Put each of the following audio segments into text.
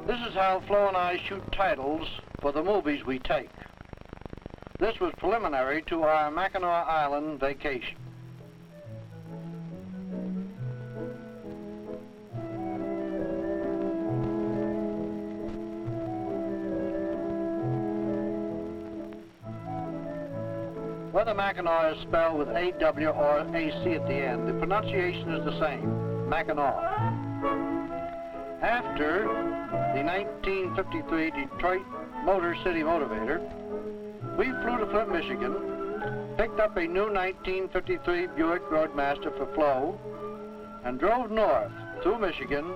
This is how Flo and I shoot titles for the movies we take. This was preliminary to our Mackinac Island vacation. Whether Mackinac is spelled with A-W or A-C at the end, the pronunciation is the same, Mackinac. After the 1953 Detroit Motor City Motivator, we flew to Flint, Michigan, picked up a new 1953 Buick Roadmaster for Flo, and drove north through Michigan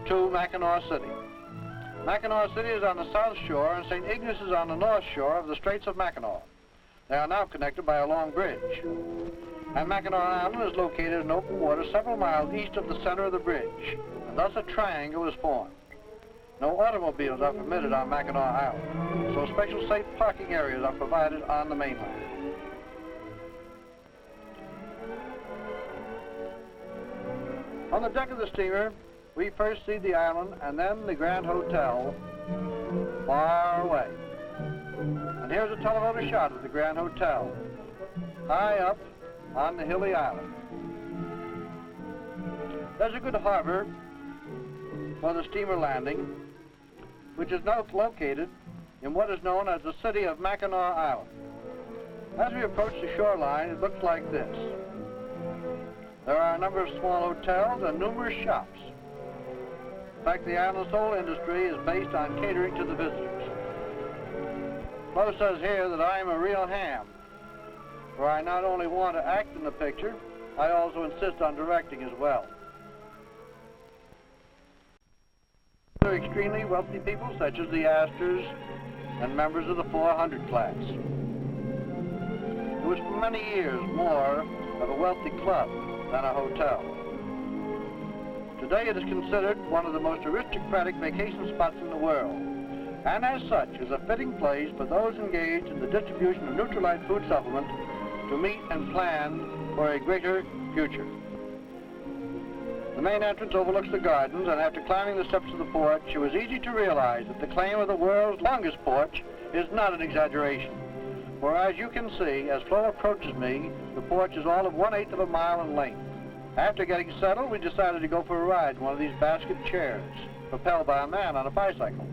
to Mackinac City. Mackinac City is on the south shore, and St. Ignace is on the north shore of the Straits of Mackinac. They are now connected by a long bridge. And Mackinac Island is located in open water several miles east of the center of the bridge, and thus a triangle is formed. No automobiles are permitted on Mackinac Island, so special safe parking areas are provided on the mainland. On the deck of the steamer, we first see the island and then the Grand Hotel far away. And here's a telephoto shot of the Grand Hotel, high up on the hilly island. There's a good harbor for the steamer landing, which is now located in what is known as the city of Mackinac Island. As we approach the shoreline, it looks like this. There are a number of small hotels and numerous shops. In fact, the island's whole industry is based on catering to the visitors. Flo says here that I am a real ham, for I not only want to act in the picture, I also insist on directing as well. They're extremely wealthy people, such as the Astors and members of the 400 class. It was for many years more of a wealthy club than a hotel. Today it is considered one of the most aristocratic vacation spots in the world, and as such is a fitting place for those engaged in the distribution of Nutrilite food supplement to meet and plan for a greater future. The main entrance overlooks the gardens, and after climbing the steps of the porch, it was easy to realize that the claim of the world's longest porch is not an exaggeration. For as you can see, as Flo approaches me, the porch is all of 1/8 of a mile in length. After getting settled, we decided to go for a ride in one of these basket chairs, propelled by a man on a bicycle.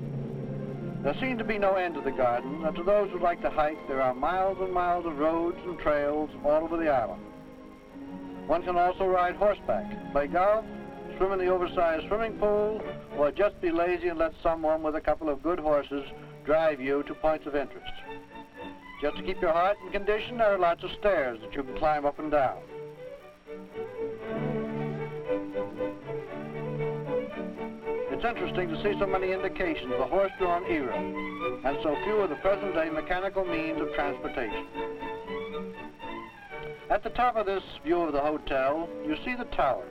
There seemed to be no end to the garden, and to those who like to hike, there are miles and miles of roads and trails all over the island. One can also ride horseback, play golf, swim in the oversized swimming pool, or just be lazy and let someone with a couple of good horses drive you to points of interest. Just to keep your heart in condition, there are lots of stairs that you can climb up and down. It's interesting to see so many indications of the horse-drawn era, and so few of the present-day mechanical means of transportation. At the top of this view of the hotel, you see the tower.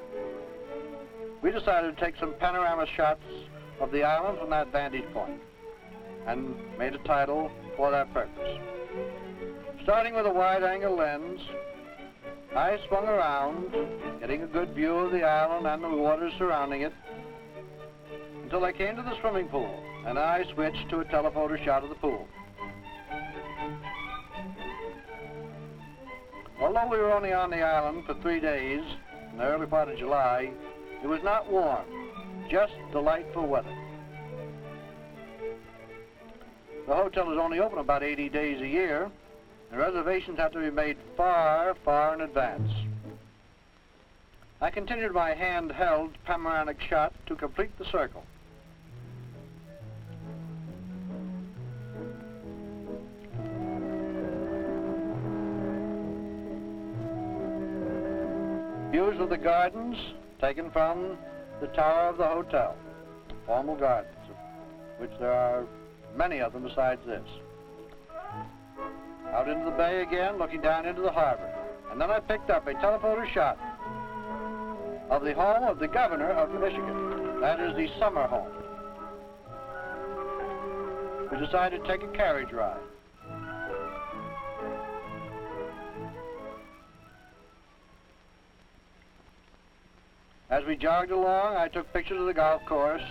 We decided to take some panorama shots of the island from that vantage point, and made a title for that purpose. Starting with a wide-angle lens, I swung around, getting a good view of the island and the waters surrounding it, until I came to the swimming pool, and I switched to a telephoto shot of the pool. Although we were only on the island for 3 days, in the early part of July, it was not warm, just delightful weather. The hotel is only open about 80 days a year, and reservations have to be made far, far in advance. I continued my handheld panoramic shot to complete the circle. Views of the gardens taken from the tower of the hotel, formal gardens, of which there are many of them besides this. Out into the bay again, looking down into the harbor. And then I picked up a telephoto shot of the home of the governor of Michigan. That is the summer home. We decided to take a carriage ride. As we jogged along, I took pictures of the golf course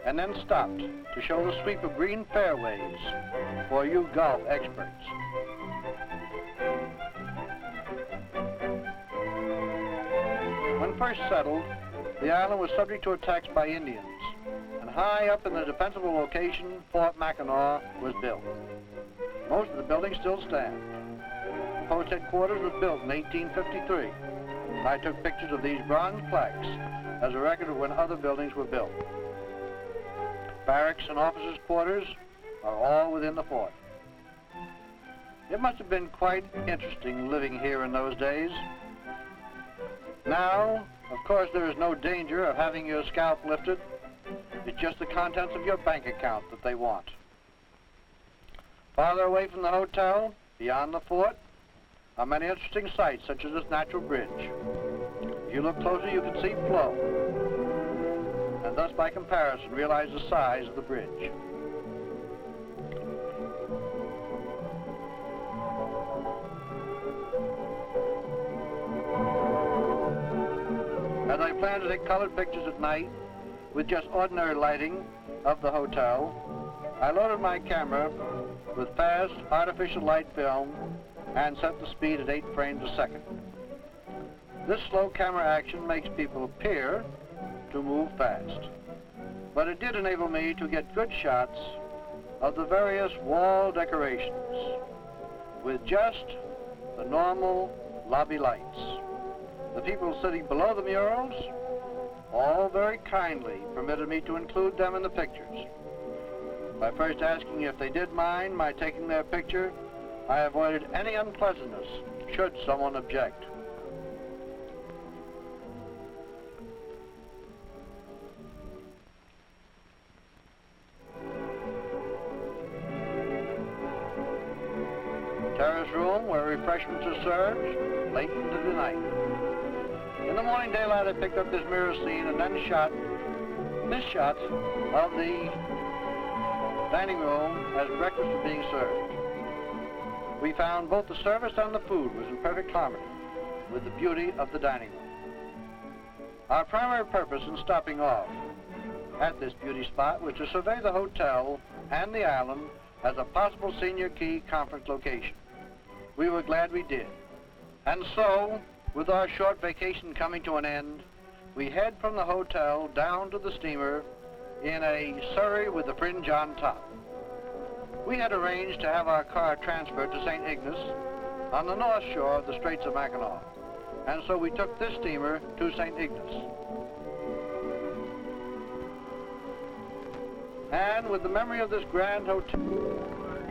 and then stopped to show the sweep of green fairways for you golf experts. When first settled, the island was subject to attacks by Indians, and high up in the defensible location, Fort Mackinac was built. Most of the buildings still stand. Post headquarters was built in 1853. I took pictures of these bronze plaques as a record of when other buildings were built. Barracks and officers' quarters are all within the fort. It must have been quite interesting living here in those days. Now, of course, there is no danger of having your scalp lifted. It's just the contents of your bank account that they want. Farther away from the hotel, beyond the fort, are many interesting sights, such as this natural bridge. If you look closer, you can see flow, and thus, by comparison, realize the size of the bridge. As I plan to take colored pictures at night with just ordinary lighting of the hotel, I loaded my camera with fast artificial light film and set the speed at 8 frames a second. This slow camera action makes people appear to move fast, but it did enable me to get good shots of the various wall decorations with just the normal lobby lights. The people sitting below the murals all very kindly permitted me to include them in the pictures. By first asking if they did mind my taking their picture, I avoided any unpleasantness should someone object. Terrace room where refreshments are served late into the night. In the morning daylight, I picked up this mirror scene and then shot this shot of the dining room as breakfast was being served. We found both the service and the food was in perfect harmony with the beauty of the dining room. Our primary purpose in stopping off at this beauty spot was to survey the hotel and the island as a possible senior key conference location. We were glad we did. And so, with our short vacation coming to an end, we head from the hotel down to the steamer in a surrey with the fringe on top. We had arranged to have our car transferred to St. Ignace on the north shore of the Straits of Mackinac, and so we took this steamer to St. Ignace. And with the memory of this grand hotel